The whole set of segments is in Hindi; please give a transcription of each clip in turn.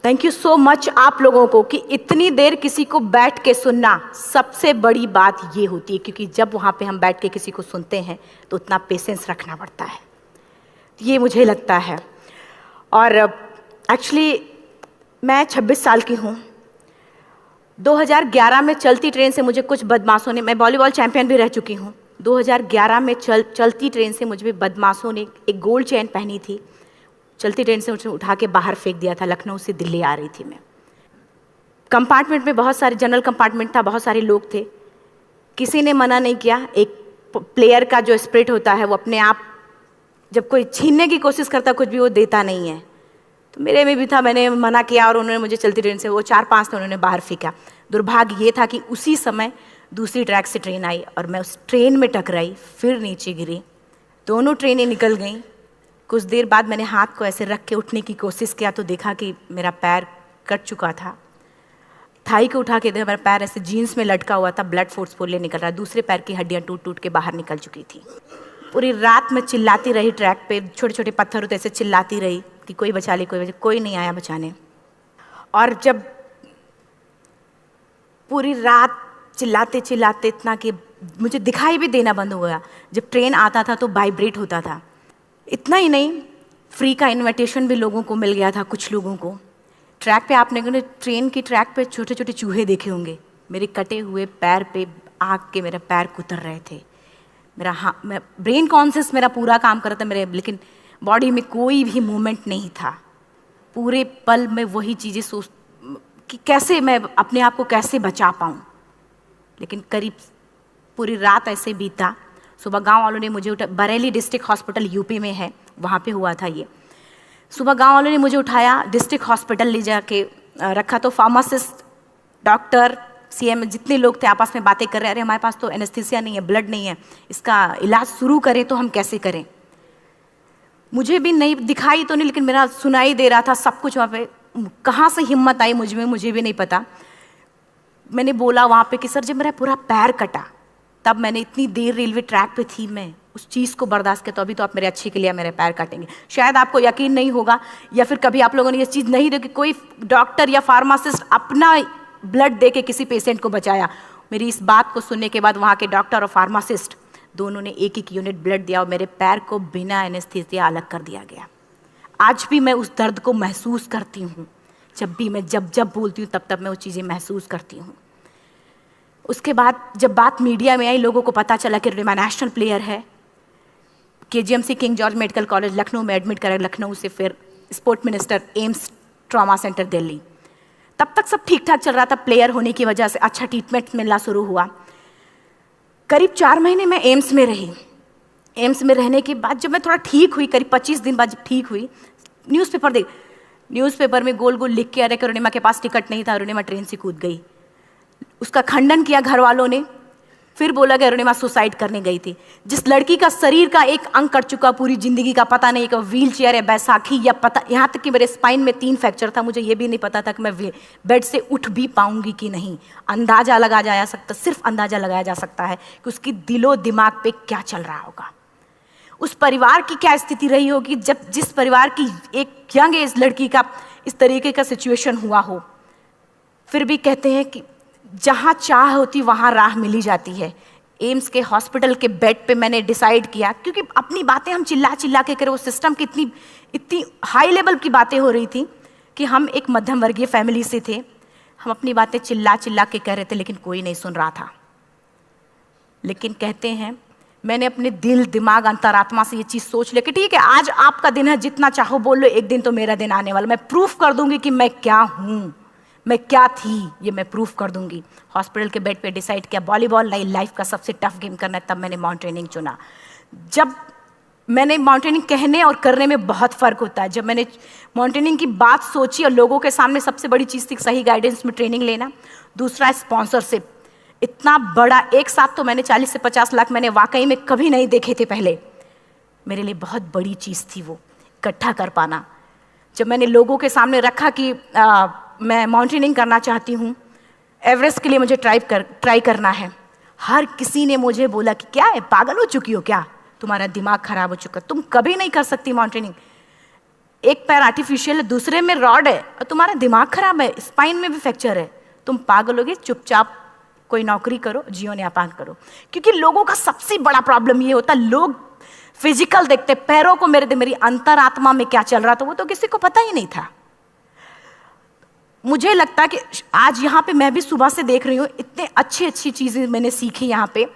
थैंक यू सो मच आप लोगों को कि इतनी देर किसी को बैठ के सुनना सबसे बड़ी बात ये होती है, क्योंकि जब वहाँ पे हम बैठ के किसी को सुनते हैं तो उतना पेशेंस रखना पड़ता है, ये मुझे लगता है। और एक्चुअली मैं 26 साल की हूँ। 2011 में चलती ट्रेन से मुझे कुछ बदमाशों ने, मैं वॉलीबॉल चैंपियन भी रह चुकी हूँ, 2011 में चलती ट्रेन से मुझे बदमाशों ने एक गोल्ड चेन पहनी थी, चलती ट्रेन से मुझे उठा के बाहर फेंक दिया था। लखनऊ से दिल्ली आ रही थी मैं। कंपार्टमेंट में बहुत सारे, जनरल कंपार्टमेंट था, बहुत सारे लोग थे, किसी ने मना नहीं किया। एक प्लेयर का जो स्पिरिट होता है वो अपने आप, जब कोई छीनने की कोशिश करता कुछ भी, वो देता नहीं है, तो मेरे में भी था। मैंने मना किया और उन्होंने मुझे चलती ट्रेन से, वो 4-5 थे, उन्होंने बाहर फेंका। दुर्भाग्य ये था कि उसी समय दूसरी ट्रैक से ट्रेन आई और मैं उस ट्रेन में टकराई, फिर नीचे गिरी, दोनों ट्रेनें निकल गईं। कुछ देर बाद मैंने हाथ को ऐसे रख के उठने की कोशिश किया तो देखा कि मेरा पैर कट चुका था। थाई को उठा के देखा, मेरा पैर ऐसे जीन्स में लटका हुआ था, ब्लड फोर्सफुली निकल रहा, दूसरे पैर की हड्डियाँ टूट टूट के बाहर निकल चुकी थी। पूरी रात मैं चिल्लाती रही ट्रैक पे, छोटे छोटे पत्थर होते ऐसे चिल्लाती रही कि कोई बचा ले, कोई नहीं आया बचाने। और जब पूरी रात चिल्लाते चिल्लाते इतना कि मुझे दिखाई भी देना बंद हो गया, जब ट्रेन आता था तो वाइब्रेट होता था। इतना ही नहीं, फ्री का इनविटेशन भी लोगों को मिल गया था, कुछ लोगों को। ट्रैक पे आपने ट्रेन की ट्रैक पे छोटे छोटे चूहे देखे होंगे, मेरे कटे हुए पैर पे आके मेरा पैर कुतर रहे थे। मैं ब्रेन कॉन्शियस मेरा पूरा काम कर रहा था मेरे, लेकिन बॉडी में कोई भी मूवमेंट नहीं था। पूरे पल में वही चीज़ें सोच कि कैसे मैं अपने आप को कैसे बचा पाऊँ। लेकिन करीब पूरी रात ऐसे बीता। सुबह गांव वालों ने मुझे बरेली डिस्ट्रिक्ट हॉस्पिटल यूपी में है, वहाँ पे हुआ था ये। सुबह गांव वालों ने मुझे उठाया, डिस्ट्रिक्ट हॉस्पिटल ले जाके रखा, तो फार्मासिस्ट, डॉक्टर, सीएम, जितने लोग थे आपस में बातें कर रहे, अरे हमारे पास तो एनेस्थीसिया नहीं है, ब्लड नहीं है, इसका इलाज शुरू करें तो हम कैसे करें। मुझे भी नहीं दिखाई तो नहीं, लेकिन मेरा सुनाई दे रहा था सब कुछ वहाँ पे। कहाँ से हिम्मत आई मुझ में, मुझे भी नहीं पता। मैंने बोला वहाँ पे कि सर जब मेरा पूरा पैर कटा, तब मैंने इतनी देर रेलवे ट्रैक पे थी, मैं उस चीज़ को बर्दाश्त किया, तो अभी तो आप मेरे अच्छे के लिए मेरे पैर काटेंगे। शायद आपको यकीन नहीं होगा, या फिर कभी आप लोगों ने ये चीज़ नहीं देखी, कोई डॉक्टर या फार्मासिस्ट अपना ब्लड दे के किसी पेशेंट को बचाया। मेरी इस बात को सुनने के बाद वहाँ के डॉक्टर और फार्मासिस्ट दोनों ने एक एक यूनिट ब्लड दिया और मेरे पैर को बिना एनेस्थीसिया अलग कर दिया गया। आज भी मैं उस दर्द को महसूस करती हूँ, जब भी मैं जब बोलती हूँ तब मैं वो चीज़ें महसूस करती हूँ। उसके बाद जब बात मीडिया में आई, लोगों को पता चला कि अरुणिमा नेशनल प्लेयर है, KGMC king George medical college Lucknow में एडमिट करा, लखनऊ से फिर sport minister, AIIMS trauma centre Delhi. तब तक सब ठीक ठाक चल रहा था, प्लेयर होने की वजह से अच्छा ट्रीटमेंट मिलना शुरू हुआ। करीब 4 महीने मैं एम्स में रही। एम्स में रहने के बाद जब मैं थोड़ा ठीक हुई, करीब 25 दिन बाद जब ठीक हुई, न्यूज़पेपर में गोल गोल लिख के आ रहे कि अरुणिमा के पास टिकट नहीं था, अरुणिमा ट्रेन से कूद गई। उसका खंडन किया घर वालों ने, फिर बोला कि अरुणिमा सुसाइड करने गई थी। जिस लड़की का शरीर का एक अंग कट चुका, पूरी जिंदगी का पता नहीं कि व्हील चेयर है, बैसाखी या पता, यहाँ तक कि मेरे स्पाइन में 3 फ्रैक्चर था, मुझे ये भी नहीं पता था कि मैं बेड से उठ भी पाऊंगी कि नहीं। अंदाजा लगाया जा सकता, सिर्फ अंदाजा लगाया जा सकता है कि उसकी दिलो दिमाग पे क्या चल रहा होगा, उस परिवार की क्या स्थिति रही होगी, जब जिस परिवार की एक यंग एज लड़की का इस तरीके का सिचुएशन हुआ हो। फिर भी कहते हैं कि जहाँ चाह होती वहाँ राह मिली जाती है। एम्स के हॉस्पिटल के बेड पे मैंने डिसाइड किया, क्योंकि अपनी बातें हम चिल्ला चिल्ला के करें, वो सिस्टम की इतनी हाई लेवल की बातें हो रही थी कि हम एक मध्यम वर्गीय फैमिली से थे, हम अपनी बातें चिल्ला चिल्ला के कह रहे थे, लेकिन कोई नहीं सुन रहा था। लेकिन कहते हैं मैंने अपने दिल, दिमाग, अंतरात्मा से ये चीज़ सोच लिया कि ठीक है, आज आपका दिन है, जितना चाहो बोल लो, एक दिन तो मेरा दिन आने वाला, मैं प्रूफ कर दूंगी कि मैं क्या हूँ, मैं क्या थी, ये मैं प्रूफ कर दूंगी। हॉस्पिटल के बेड पे डिसाइड किया वॉलीबॉल नहीं, लाइफ का सबसे टफ गेम करना है, तब मैंने माउंटेनिंग चुना। जब मैंने माउंटेनिंग कहने और करने में बहुत फ़र्क होता है। जब मैंने माउंटेनिंग की बात सोची और लोगों के सामने, सबसे बड़ी चीज़ थी सही गाइडेंस में ट्रेनिंग लेना, दूसरा स्पॉन्सरशिप। इतना बड़ा एक साथ तो मैंने 40 से 50 लाख मैंने वाकई में कभी नहीं देखे थे पहले। मेरे लिए बहुत बड़ी चीज़ थी वो इकट्ठा कर पाना। जब मैंने लोगों के सामने रखा कि मैं माउंटेनिंग करना चाहती हूँ, एवरेस्ट के लिए मुझे ट्राई करना है, हर किसी ने मुझे बोला कि क्या है, पागल हो चुकी हो क्या, तुम्हारा दिमाग खराब हो चुका, तुम कभी नहीं कर सकती माउंटेनिंग। एक पैर आर्टिफिशियल है, दूसरे में रॉड है, और तुम्हारा दिमाग खराब है, स्पाइन में भी फ्रैक्चर है, तुम पागल होगे, चुपचाप कोई नौकरी करो, जीवन यापन करो। क्योंकि लोगों का सबसे बड़ा प्रॉब्लम ये होता है, लोग फिजिकल देखते, पैरों को मेरी अंतरात्मा में क्या चल रहा था वो तो किसी को पता ही नहीं था। मुझे लगता है कि आज यहाँ पे मैं भी सुबह से देख रही हूँ, इतने अच्छी अच्छी चीजें मैंने सीखी यहाँ पे,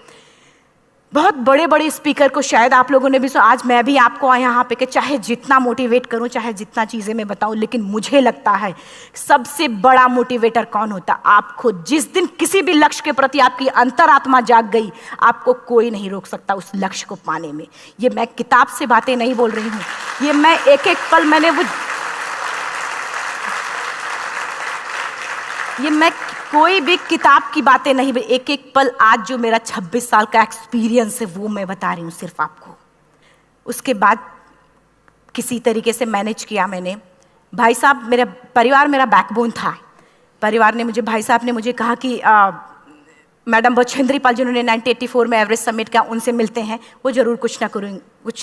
बहुत बड़े बड़े स्पीकर को शायद आप लोगों ने भी सुना। आज मैं भी आपको यहाँ पे कि चाहे जितना मोटिवेट करूँ, चाहे जितना चीज़ें मैं बताऊँ, लेकिन मुझे लगता है सबसे बड़ा मोटिवेटर कौन होता, आप खुद। जिस दिन किसी भी लक्ष्य के प्रति आपकी अंतरात्मा जाग गई, आपको कोई नहीं रोक सकता उस लक्ष्य को पाने में। ये मैं किताब से बातें नहीं बोल रही हूँ, ये मैं एक एक पल मैंने ये मैं कोई भी किताब की बातें नहीं, एक एक पल आज जो मेरा 26 साल का एक्सपीरियंस है वो मैं बता रही हूँ सिर्फ आपको। उसके बाद किसी तरीके से मैनेज किया मैंने। भाई साहब, मेरा परिवार मेरा बैकबोन था। परिवार ने मुझे, भाई साहब ने मुझे कहा कि मैडम बछेंद्री पाल जिन्होंने 1984 में एवरेस्ट समिट किया, उनसे मिलते हैं, वो जरूर कुछ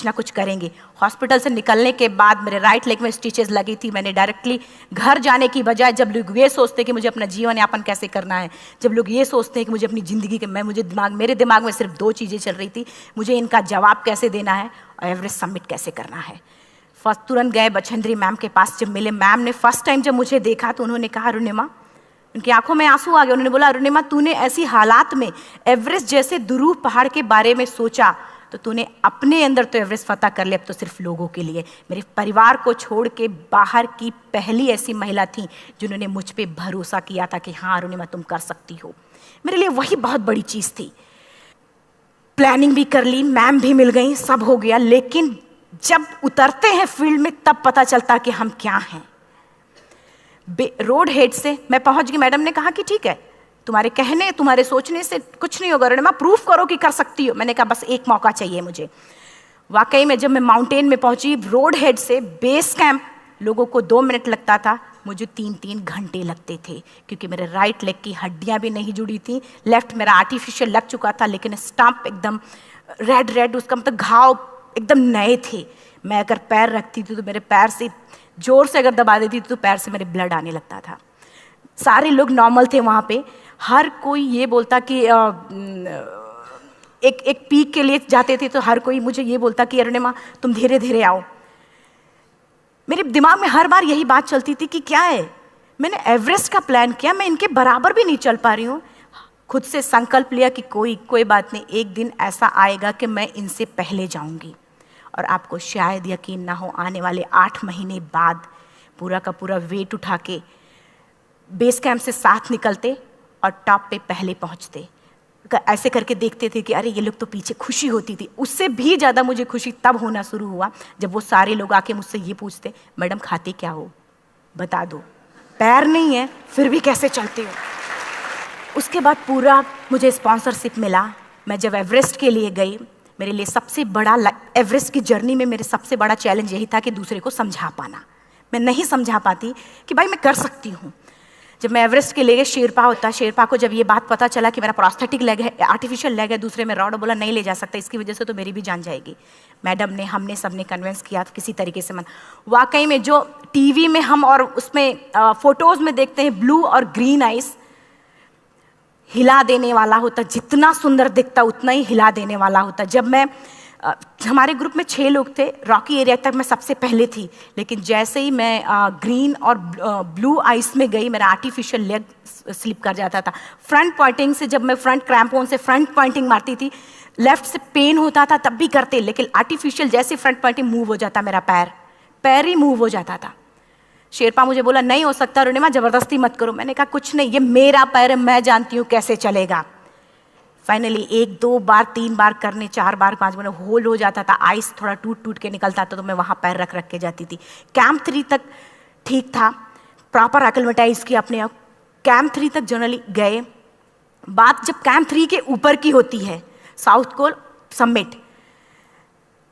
ना कुछ करेंगे। हॉस्पिटल से निकलने के बाद मेरे राइट लेग में स्टिचेस लगी थी। मैंने डायरेक्टली घर जाने की बजाय, जब लोग ये सोचते हैं कि मुझे अपना जीवन यापन कैसे करना है, जब लोग ये सोचते हैं कि मुझे अपनी ज़िंदगी के, मेरे दिमाग में सिर्फ 2 चीज़ें चल रही थी, मुझे इनका जवाब कैसे देना है और एवरेस्ट समिट कैसे करना है। फर्स्ट तुरंत गए बछेंद्री मैम के पास। जब मिले, मैम ने फर्स्ट टाइम जब मुझे देखा तो उन्होंने कहा, अरुणिमा, उनकी आंखों में आंसू आ गए। उन्होंने बोला, अरुणिमा, तूने ऐसी हालात में एवरेस्ट जैसे दुरूह पहाड़ के बारे में सोचा तो तूने अपने अंदर तो एवरेस्ट फतह कर लिया, अब तो सिर्फ लोगों के लिए। मेरे परिवार को छोड़ के बाहर की पहली ऐसी महिला थी जिन्होंने मुझ पे भरोसा किया था कि हाँ अरुणिमा तुम कर सकती हो। मेरे लिए वही बहुत बड़ी चीज़ थी। प्लानिंग भी कर ली, मैम भी मिल गई, सब हो गया। लेकिन जब उतरते हैं फील्ड में तब पता चलता कि हम क्या हैं। रोड हेड से मैं पहुंच गई। मैडम ने कहा कि ठीक है, तुम्हारे कहने, तुम्हारे सोचने से कुछ नहीं होगा अरुणिमा, प्रूफ करो कि कर सकती हो। मैंने कहा बस एक मौका चाहिए मुझे। वाकई में जब मैं माउंटेन में पहुंची, रोड हेड से बेस कैंप लोगों को 2 मिनट लगता था, मुझे 3-3 घंटे लगते थे, क्योंकि मेरे राइट लेग की हड्डियां भी नहीं जुड़ी थी। लेफ्ट मेरा आर्टिफिशियल लग चुका था, लेकिन स्टंप एकदम रेड, उसका मतलब घाव एकदम नए थे। मैं अगर पैर रखती थी तो मेरे पैर से जोर से अगर दबा देती थी तो पैर से मेरे ब्लड आने लगता था। सारे लोग नॉर्मल थे वहाँ पे। हर कोई ये बोलता कि एक पीक के लिए जाते थे तो हर कोई मुझे ये बोलता कि अरुणिमा तुम धीरे धीरे आओ। मेरे दिमाग में हर बार यही बात चलती थी कि क्या है, मैंने एवरेस्ट का प्लान किया, मैं इनके बराबर भी नहीं चल पा रही हूँ। खुद से संकल्प लिया कि कोई बात नहीं, एक दिन ऐसा आएगा कि मैं इनसे पहले जाऊँगी। और आपको शायद यकीन ना हो, आने वाले 8 महीने बाद पूरा का पूरा वेट उठा के बेस कैंप से साथ निकलते और टॉप पे पहले पहुंचते। ऐसे करके देखते थे कि अरे ये लोग तो पीछे। खुशी होती थी। उससे भी ज़्यादा मुझे खुशी तब होना शुरू हुआ जब वो सारे लोग आके मुझसे ये पूछते, मैडम खाते क्या हो, बता दो। पैर नहीं है फिर भी कैसे चलते हो। उसके बाद पूरा मुझे स्पॉन्सरशिप मिला। मैं जब एवरेस्ट के लिए गई, मेरे लिए सबसे बड़ा, एवरेस्ट की जर्नी में मेरे सबसे बड़ा चैलेंज यही था कि दूसरे को समझा पाना। मैं नहीं समझा पाती कि भाई मैं कर सकती हूँ। जब मैं एवरेस्ट के लिए गई, शेरपा को जब ये बात पता चला कि मेरा प्रोस्थेटिक लेग है, आर्टिफिशियल लेग है, दूसरे में रॉड, बोला नहीं ले जा सकता, इसकी वजह से तो मेरी भी जान जाएगी। मैडम ने, हमने सबने कन्विंस किया किसी तरीके से। मन वाकई में जो टीवी में हम और उसमें फोटोज में देखते हैं, ब्लू और ग्रीन आइस, हिला देने वाला होता। जितना सुंदर दिखता उतना ही हिला देने वाला होता। जब मैं, हमारे ग्रुप में 6 लोग थे, रॉकी एरिया तक मैं सबसे पहले थी, लेकिन जैसे ही मैं ग्रीन और ब्लू आइस में गई, मेरा आर्टिफिशियल लेग स्लिप कर जाता था। फ्रंट पॉइंटिंग से, जब मैं फ्रंट क्रैम्पोन से फ्रंट पॉइंटिंग मारती थी, लेफ्ट से पेन होता था तब भी करते, लेकिन आर्टिफिशियल जैसे फ्रंट पॉइंटिंग मूव हो जाता, मेरा पैर ही मूव हो जाता था। शेरपा मुझे बोला नहीं हो सकता अरुणिमा, जबरदस्ती मत करो। मैंने कहा कुछ नहीं, ये मेरा पैर है, मैं जानती हूँ कैसे चलेगा। फाइनली 1, 2 बार, 3 बार करने, 4 बार, 5 बार होल हो जाता था। आइस थोड़ा टूट के निकलता था तो मैं वहाँ पैर रख के जाती थी। कैंप 3 तक ठीक था, प्रॉपर एक्लिमेटाइज किया अपने आप। कैंप 3 तक जनरली गए। बात जब कैंप 3 के ऊपर की होती है, साउथ कोल समिट,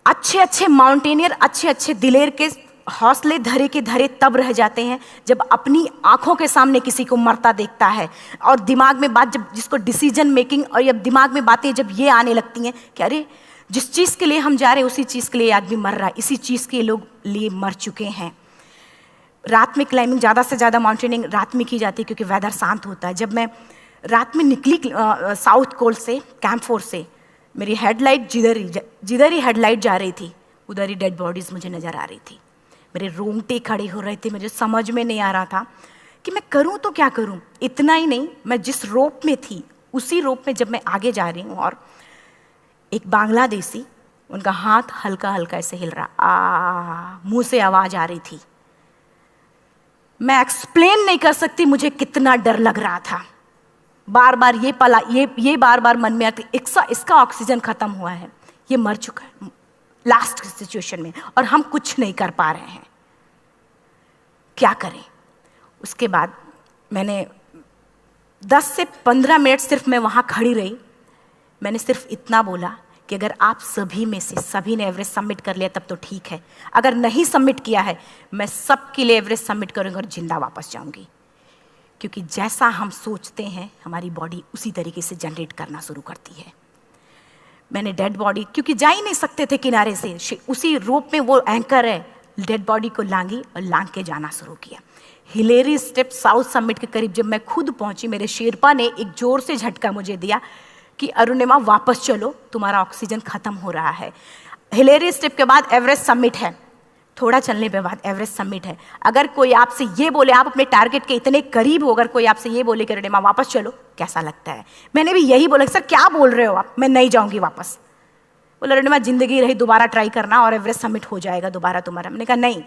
अच्छे माउंटेनियर, अच्छे दिलेर के हौसले धरे के धरे तब रह जाते हैं जब अपनी आंखों के सामने किसी को मरता देखता है और दिमाग में बात, जब जिसको डिसीजन मेकिंग, और जब दिमाग में बातें जब ये आने लगती हैं कि अरे जिस चीज़ के लिए हम जा रहे हैं उसी चीज़ के लिए आदमी मर रहा है, इसी चीज़ के लोग लिए मर चुके हैं। रात में क्लाइंबिंग, ज़्यादा से ज़्यादा माउंटेनिंग रात में की जाती है क्योंकि वेदर शांत होता है। जब मैं रात में निकली साउथ कोल से, कैंप 4 से, मेरी हेडलाइट जिधर ही हेडलाइट जा रही थी उधर ही डेड बॉडीज़ मुझे नज़र आ रही थी। मेरे रोंगटे खड़े हो रहे थे, मुझे समझ में नहीं आ रहा था कि मैं करूं तो क्या करूं। इतना ही नहीं, मैं जिस रोप में थी उसी रोप में जब मैं आगे जा रही हूं और एक बांग्लादेशी, उनका हाथ हल्का हल्का ऐसे हिल रहा, मुंह से आवाज़ आ रही थी। मैं एक्सप्लेन नहीं कर सकती मुझे कितना डर लग रहा था। बार बार ये बार बार मन में आती, इसका ऑक्सीजन खत्म हुआ है, ये मर चुका है लास्ट सिचुएशन में, और हम कुछ नहीं कर पा रहे हैं, क्या करें। उसके बाद मैंने 10 से 15 मिनट सिर्फ मैं वहाँ खड़ी रही। मैंने सिर्फ इतना बोला कि अगर आप सभी में से सभी ने एवरेस्ट सबमिट कर लिया तब तो ठीक है, अगर नहीं सबमिट किया है मैं सबके लिए एवरेस्ट सबमिट करूँगी और जिंदा वापस जाऊँगी। क्योंकि जैसा हम सोचते हैं हमारी बॉडी उसी तरीके से जनरेट करना शुरू करती है। मैंने डेड बॉडी, क्योंकि जा ही नहीं सकते थे किनारे से, उसी रोप में वो एंकर है, डेड बॉडी को लांगी और लांग के जाना शुरू किया। हिलेरी स्टेप साउथ समिट के करीब जब मैं खुद पहुंची, मेरे शेरपा ने एक जोर से झटका मुझे दिया कि अरुणिमा वापस चलो, तुम्हारा ऑक्सीजन खत्म हो रहा है। हिलेरी स्टेप के बाद एवरेस्ट समिट है, थोड़ा चलने के बाद एवरेस्ट समिट है। अगर कोई आपसे ये बोले, आप अपने टारगेट के इतने करीब हो, अगर कोई आपसे ये बोले कि अरुणिमा वापस चलो, कैसा लगता है? मैंने भी यही बोला, सर क्या बोल रहे हो आप, मैं नहीं जाऊंगी वापस। बोला अरुणिमा जिंदगी रही, दोबारा ट्राई करना और एवरेस्ट समिट हो जाएगा दोबारा तुम्हारा। मैंने कहा नहीं,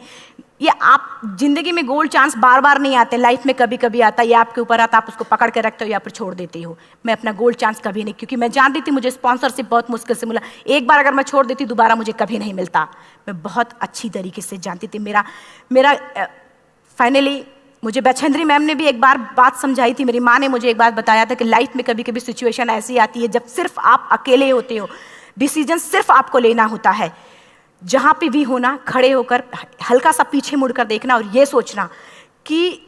ये आप जिंदगी में गोल्ड चांस बार बार नहीं आते, लाइफ में कभी कभी आता है, ये आपके ऊपर आता, आप उसको पकड़ के रखते हो या फिर छोड़ देते हो। मैं अपना गोल्ड चांस कभी नहीं, क्योंकि मैं जानती थी मुझे स्पॉन्सरशिप बहुत मुश्किल से मिला, एक बार अगर मैं छोड़ देती दोबारा मुझे कभी नहीं मिलता। मैं बहुत अच्छी तरीके से जानती थी। मेरा फाइनली मुझे बछेंद्री मैम ने भी एक बार बात समझाई थी, मेरी माँ ने मुझे एक बात बताया था कि लाइफ में कभी कभी सिचुएशन ऐसी आती है जब सिर्फ आप अकेले होते हो, डिसीजन सिर्फ आपको लेना होता है। जहां पे भी होना, खड़े होकर हल्का सा पीछे मुड़कर देखना और ये सोचना कि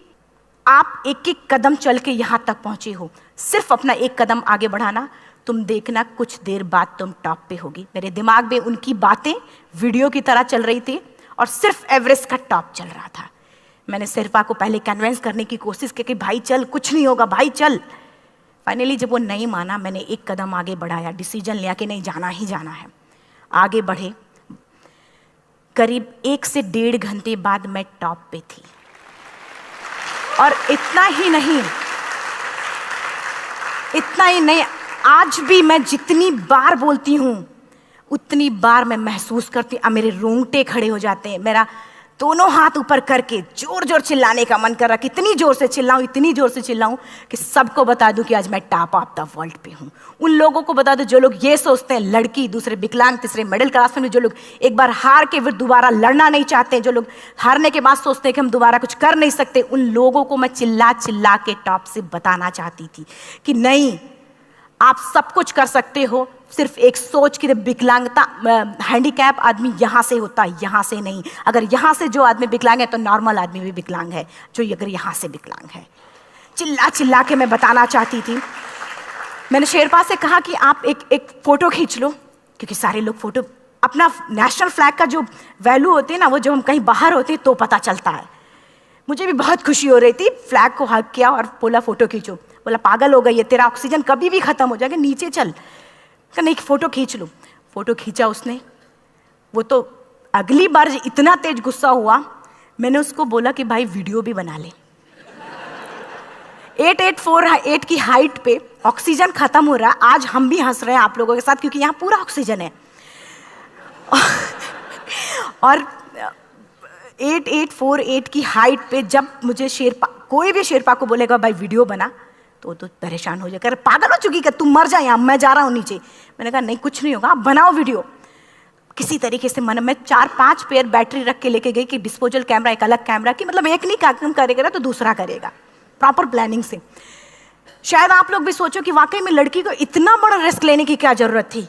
आप एक एक कदम चल के यहां तक पहुंचे हो, सिर्फ अपना एक कदम आगे बढ़ाना, तुम देखना कुछ देर बाद तुम टॉप पे होगी। मेरे दिमाग में उनकी बातें वीडियो की तरह चल रही थी और सिर्फ एवरेस्ट का टॉप चल रहा था। मैंने शेरपा को पहले कन्विंस करने की कोशिश की कि भाई चल, कुछ नहीं होगा भाई चल। फाइनली जब वो नहीं माना, मैंने एक कदम आगे बढ़ाया, डिसीजन लिया कि नहीं, जाना ही जाना है। आगे बढ़े, करीब 1 से 1.5 घंटे बाद मैं टॉप पे थी। और इतना ही नहीं, आज भी मैं जितनी बार बोलती हूँ उतनी बार मैं महसूस करती हूँ, मेरे रोंगटे खड़े हो जाते हैं, मेरा दोनों हाथ ऊपर करके जोर जोर चिल्लाने का मन कर रहा, कितनी जोर से चिल्लाऊं कि सबको बता दूं कि आज मैं टॉप ऑफ द वर्ल्ड पे हूं। उन लोगों को बता दूं जो लोग ये सोचते हैं, लड़की, दूसरे विकलांग, तीसरे मिडिल क्लास में, जो लोग एक बार हार के फिर दोबारा लड़ना नहीं चाहते, जो लोग हारने के बाद सोचते हैं कि हम दोबारा कुछ कर नहीं सकते, उन लोगों को मैं चिल्ला चिल्ला के टॉप से बताना चाहती थी कि नहीं, आप सब कुछ कर सकते हो। सिर्फ एक सोच की विकलांगता, हैंडीकैप आदमी यहाँ से होता है, यहाँ से नहीं। अगर यहाँ से जो आदमी विकलांग है तो नॉर्मल आदमी भी विकलांग है, जो अगर यहाँ से विकलांग है। चिल्ला चिल्ला के मैं बताना चाहती थी। मैंने शेरपा से कहा कि आप एक फोटो खींच लो, क्योंकि सारे लोग फोटो, अपना नेशनल फ्लैग का जो वैल्यू होती है ना, वो जो हम कहीं बाहर होते हैं तो पता चलता है। मुझे भी बहुत खुशी हो रही थी, फ्लैग को हग किया और बोला फोटो खींचो। बोला पागल हो गई है, तेरा ऑक्सीजन कभी भी खत्म हो जाएगा, नीचे चल। नहीं, फोटो खींच लो। फोटो खींचा उसने। वो तो अगली बार इतना तेज गुस्सा हुआ, मैंने उसको बोला कि भाई वीडियो भी बना ले। 8848 की हाइट पे ऑक्सीजन खत्म हो रहा है, आज हम भी हंस रहे हैं आप लोगों के साथ क्योंकि यहाँ पूरा ऑक्सीजन है। और 8848 की हाइट पे जब मुझे शेरपा, कोई भी शेरपा को बोलेगा भाई वीडियो बना, तो परेशान हो जाएगा, पागल हो चुकी, कि तुम मर जाए यहाँ, मैं जा रहा हूँ नीचे। मैंने कहा नहीं, कुछ नहीं होगा, आप बनाओ वीडियो। किसी तरीके से मैं 4-5 पेयर बैटरी रख के लेके गई कि डिस्पोजल कैमरा, एक अलग कैमरा, कि मतलब एक नहीं काम करेगा तो दूसरा करेगा, प्रॉपर प्लानिंग से। शायद आप लोग भी सोचो कि वाकई में लड़की को इतना बड़ा रिस्क लेने की क्या जरूरत थी,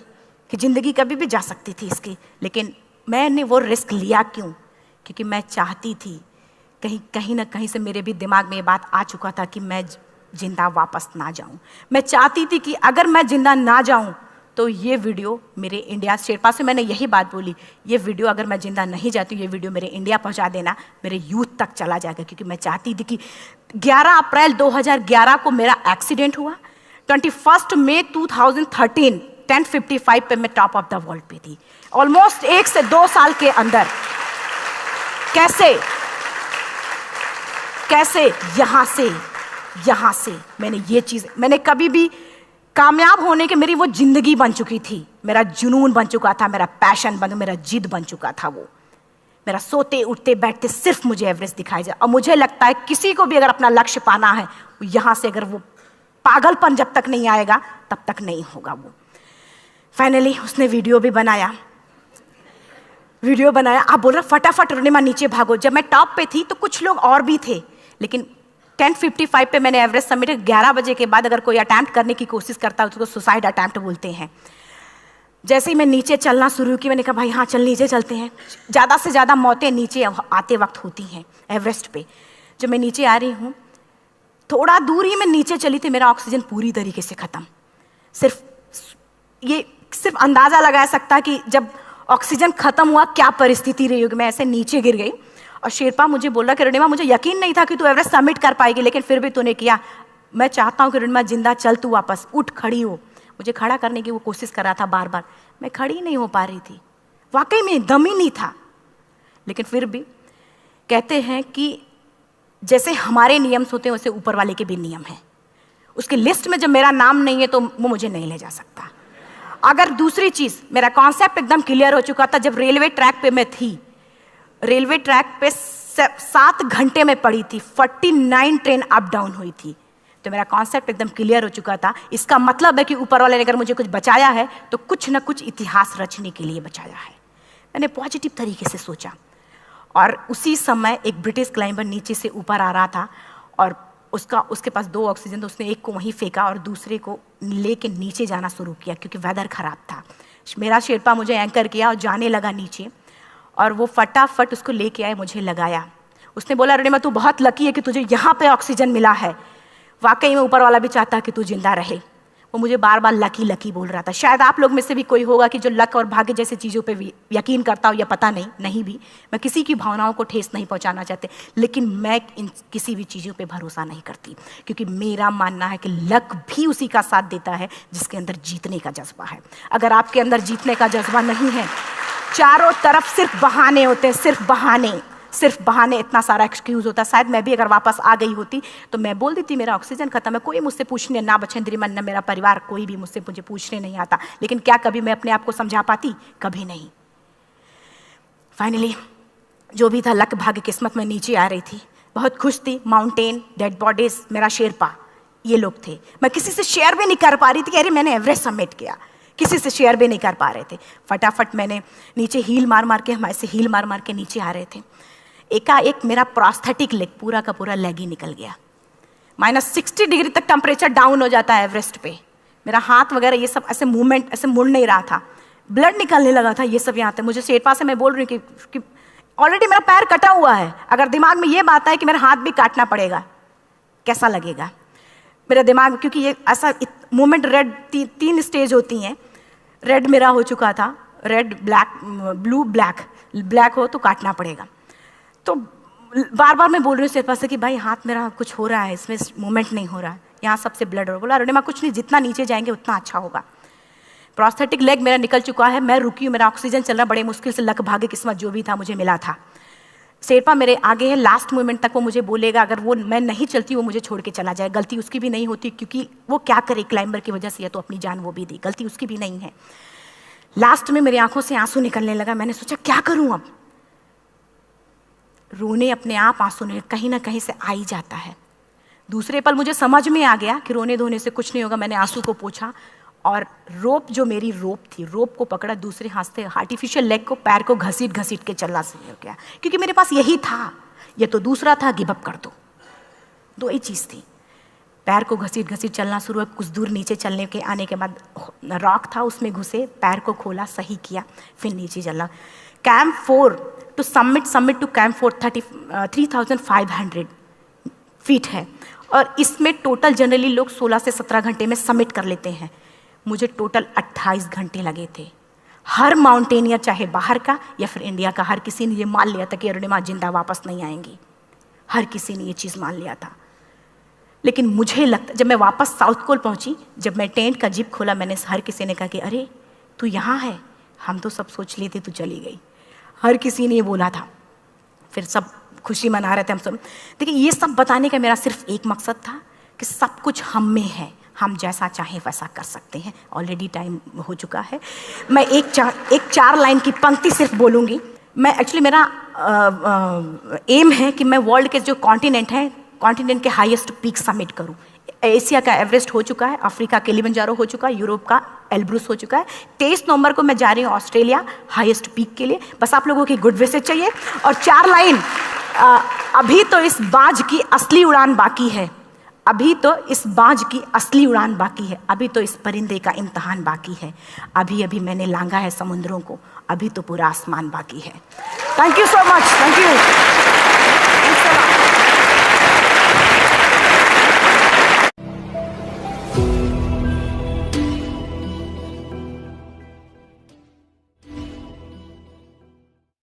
कि जिंदगी कभी भी जा सकती थी इसकी। लेकिन मैंने वो रिस्क लिया क्यों? क्योंकि मैं चाहती थी, कहीं ना कहीं से मेरे भी दिमाग में ये बात आ चुका था कि मैं जिंदा वापस ना जाऊं। मैं चाहती थी कि अगर मैं जिंदा ना जाऊं तो ये वीडियो मेरे इंडिया शेरपा से मैंने यही बात बोली, ये वीडियो अगर मैं जिंदा नहीं जाती हूँ, ये वीडियो मेरे इंडिया पहुँचा देना, मेरे यूथ तक चला जाएगा। क्योंकि मैं चाहती थी कि 11 अप्रैल 2011 को मेरा एक्सीडेंट हुआ, 21 मई 2013 10:55 पे मैं टॉप ऑफ द वर्ल्ड पे थी। ऑलमोस्ट 1 से 2 साल के अंदर कैसे यहाँ से मैंने ये चीज़, मैंने कभी भी कामयाब होने के, मेरी वो जिंदगी बन चुकी थी, मेरा जुनून बन चुका था, मेरा पैशन मेरा जिद बन चुका था। वो मेरा सोते उठते बैठते सिर्फ मुझे एवरेस्ट दिखाई जाए। और मुझे लगता है किसी को भी अगर अपना लक्ष्य पाना है, यहाँ से अगर वो पागलपन जब तक नहीं आएगा तब तक नहीं होगा। वो फाइनली उसने वीडियो बनाया। आप बोल रहे फटाफट रोनिमा नीचे भागो। जब मैं टॉप पे थी तो कुछ लोग और भी थे, लेकिन 10:55 पे मैंने एवरेस्ट समिट, 11 बजे के बाद अगर कोई अटैम्प्ट करने की कोशिश करता है उसको सुसाइड अटैम्प्ट बोलते हैं। जैसे ही मैं नीचे चलना शुरू की, मैंने कहा भाई हाँ चल नीचे चलते हैं। ज़्यादा से ज़्यादा मौतें नीचे आते वक्त होती हैं एवरेस्ट पे। जब मैं नीचे आ रही हूँ, थोड़ा दूर ही मैं नीचे चली थी, मेरा ऑक्सीजन पूरी तरीके से ख़त्म। सिर्फ अंदाज़ा लगाया सकता कि जब ऑक्सीजन ख़त्म हुआ क्या परिस्थिति रही होगी। मैं ऐसे नीचे गिर गई और शेरपा मुझे बोल रहा कि रोनिमा मुझे यकीन नहीं था कि तू एवरेस्ट समिट कर पाएगी, लेकिन फिर भी तूने किया। मैं चाहता हूँ कि रोनिमा जिंदा चल, तू वापस उठ, खड़ी हो। मुझे खड़ा करने की वो कोशिश कर रहा था बार बार, मैं खड़ी नहीं हो पा रही थी, वाकई में दम ही नहीं था। लेकिन फिर भी कहते हैं कि जैसे हमारे नियम होते हैं वैसे ऊपर वाले के भी नियम हैं। उसकी लिस्ट में जब मेरा नाम नहीं है तो वो मुझे नहीं ले जा सकता। अगर दूसरी चीज़, मेरा कॉन्सेप्ट एकदम क्लियर हो चुका था। जब रेलवे ट्रैक पे मैं थी, रेलवे ट्रैक पे 7 घंटे में पड़ी थी, 49 ट्रेन अप डाउन हुई थी, तो मेरा कॉन्सेप्ट एकदम क्लियर हो चुका था। इसका मतलब है कि ऊपर वाले ने अगर मुझे कुछ बचाया है तो कुछ ना कुछ इतिहास रचने के लिए बचाया है। मैंने पॉजिटिव तरीके से सोचा। और उसी समय एक ब्रिटिश क्लाइंबर नीचे से ऊपर आ रहा था और उसके पास 2 ऑक्सीजन, तो उसने एक को वहीं फेंका और दूसरे को लेके नीचे जाना शुरू किया क्योंकि वेदर ख़राब था। मेरा शेरपा मुझे एंकर किया और जाने लगा नीचे, और वो फटाफट उसको लेके आए, मुझे लगाया। उसने बोला रोनिमा तू बहुत लकी है कि तुझे यहाँ पे ऑक्सीजन मिला है। वाकई में ऊपर वाला भी चाहता है कि तू जिंदा रहे। वो मुझे बार बार लकी लकी बोल रहा था। शायद आप लोग में से भी कोई होगा कि जो लक और भाग्य जैसी चीज़ों पे भी यकीन करता हो, या पता नहीं भी। मैं किसी की भावनाओं को ठेस नहीं पहुंचाना चाहते, लेकिन मैं इन किसी भी चीज़ों पे भरोसा नहीं करती, क्योंकि मेरा मानना है कि लक भी उसी का साथ देता है जिसके अंदर जीतने का जज्बा है। अगर आपके अंदर जीतने का जज्बा नहीं है, चारों तरफ सिर्फ बहाने होते हैं, सिर्फ बहाने, इतना सारा एक्सक्यूज होता है। शायद मैं भी अगर वापस आ गई होती तो मैं बोल देती मेरा ऑक्सीजन खत्म है, कोई मुझसे पूछने ना बचेंद्री मन, ना मेरा परिवार, कोई भी मुझसे पूछने नहीं आता। लेकिन क्या कभी मैं अपने आप को समझा पाती? कभी नहीं। फाइनली जो भी था, लक भाग्य किस्मत में नीचे आ रही थी, बहुत खुश थी। माउंटेन, डेड बॉडीज, मेरा शेरपा, ये लोग थे। मैं किसी से शेयर भी नहीं कर पा रही थी कि अरे मैंने एवरेस्ट समिट किया, किसी से शेयर भी नहीं कर पा रहे थे। फटाफट मैंने नीचे हील मार के, हमारे से हील मार के नीचे आ रहे थे। एकाएक मेरा प्रोस्थेटिक लेग, पूरा का पूरा लेग ही निकल गया। -60 डिग्री तक टेम्परेचर डाउन हो जाता है एवरेस्ट पे। मेरा हाथ वगैरह ये सब ऐसे मूवमेंट, ऐसे मुड़ नहीं रहा था, ब्लड निकलने लगा था, ये सब यहाँ था। मुझे शेरपा से मैं बोल रही हूँ कि ऑलरेडी मेरा पैर कटा हुआ है, अगर दिमाग में ये बात है कि मेरा हाथ भी काटना पड़ेगा, कैसा लगेगा मेरा दिमाग। क्योंकि ये ऐसा मूवमेंट, रेड 3 स्टेज होती हैं, रेड मेरा हो चुका था, रेड, ब्लैक, ब्लू, ब्लैक हो तो काटना पड़ेगा। तो बार बार मैं बोल रही हूँ शेरपा से कि भाई हाथ मेरा कुछ हो रहा है, इसमें मूवमेंट नहीं हो रहा है, यहाँ सबसे ब्लड हो रहा। बोला रोनिमा कुछ नहीं, जितना नीचे जाएंगे उतना अच्छा होगा। प्रोस्थेटिक लेग मेरा निकल चुका है, मैं रुकी हूँ, मेरा ऑक्सीजन चल रहा, बड़े मुश्किल से लक भाग्य किस्मत जो भी था मुझे मिला था। शेरपा मेरे आगे है, लास्ट मोमेंट तक वो मुझे बोलेगा, अगर वो मैं नहीं चलती वो मुझे छोड़ के चला जाए। गलती उसकी भी नहीं होती, क्योंकि वो क्या करे क्लाइंबर की वजह से, या तो अपनी जान वो भी दी, गलती उसकी भी नहीं है। लास्ट में मेरी आंखों से आंसू निकलने लगा। मैंने सोचा क्या करूं अब, रोने अपने आप आंसू ने कहीं ना कहीं से आ ही जाता है। दूसरे पल मुझे समझ में आ गया कि रोने धोने से कुछ नहीं होगा। मैंने आंसू को पोंछा और रोप, जो मेरी रोप थी, रोप को पकड़ा, दूसरे हाथ से आर्टिफिशियल लेग को, पैर को घसीट के चलना शुरू हो गया, क्योंकि मेरे पास यही था। ये तो दूसरा था, गिव अप कर दो ही चीज़ थी। पैर को घसीट चलना शुरू हुआ। कुछ दूर नीचे चलने के आने के बाद रॉक था, उसमें घुसे, पैर को खोला, सही किया, फिर नीचे चलना। Camp 4 to summit to camp 4 3500 feet है, और इसमें टोटल जनरली लोग 16 से 17 घंटे में समिट कर लेते हैं। मुझे टोटल 28 घंटे लगे थे। हर माउंटेनियर, चाहे बाहर का या फिर इंडिया का, हर किसी ने ये मान लिया था कि अरुणिमा जिंदा वापस नहीं आएंगी। हर किसी ने ये चीज़ मान लिया था। लेकिन मुझे लगता, जब मैं वापस साउथ कोल पहुंची, जब मैं टेंट का जिप खोला, मैंने हर किसी ने कहा कि अरे तू यहाँ है, हम तो सब सोच लिए थे तू चली गई। हर किसी ने ये बोला था। फिर सब खुशी मना रहे थे हम सब। देखिए, ये सब बताने का मेरा सिर्फ एक मकसद था कि सब कुछ हम में है, हम जैसा चाहें वैसा कर सकते हैं। ऑलरेडी टाइम हो चुका है। मैं एक चार लाइन की पंक्ति सिर्फ बोलूँगी। मैं एक्चुअली, मेरा एम है कि मैं वर्ल्ड के जो कॉन्टिनेंट हैं, कॉन्टिनेंट के हाईएस्ट पीक समिट करूं। एशिया का एवरेस्ट हो चुका है, अफ्रीका किलिमंजारो हो चुका है, यूरोप का एल्ब्रूस हो चुका है। 23 नवंबर को मैं जा रही हूँ ऑस्ट्रेलिया हाईएस्ट पीक के लिए। बस आप लोगों की गुड विशेस चाहिए। और 4 लाइन, अभी तो इस बाज की असली उड़ान बाकी है, अभी तो इस बाज की असली उड़ान बाकी है, अभी तो इस परिंदे का इम्तहान बाकी है, अभी अभी मैंने लांघा है समुद्रों को, अभी तो पूरा आसमान बाकी है। Thank you so much, thank you.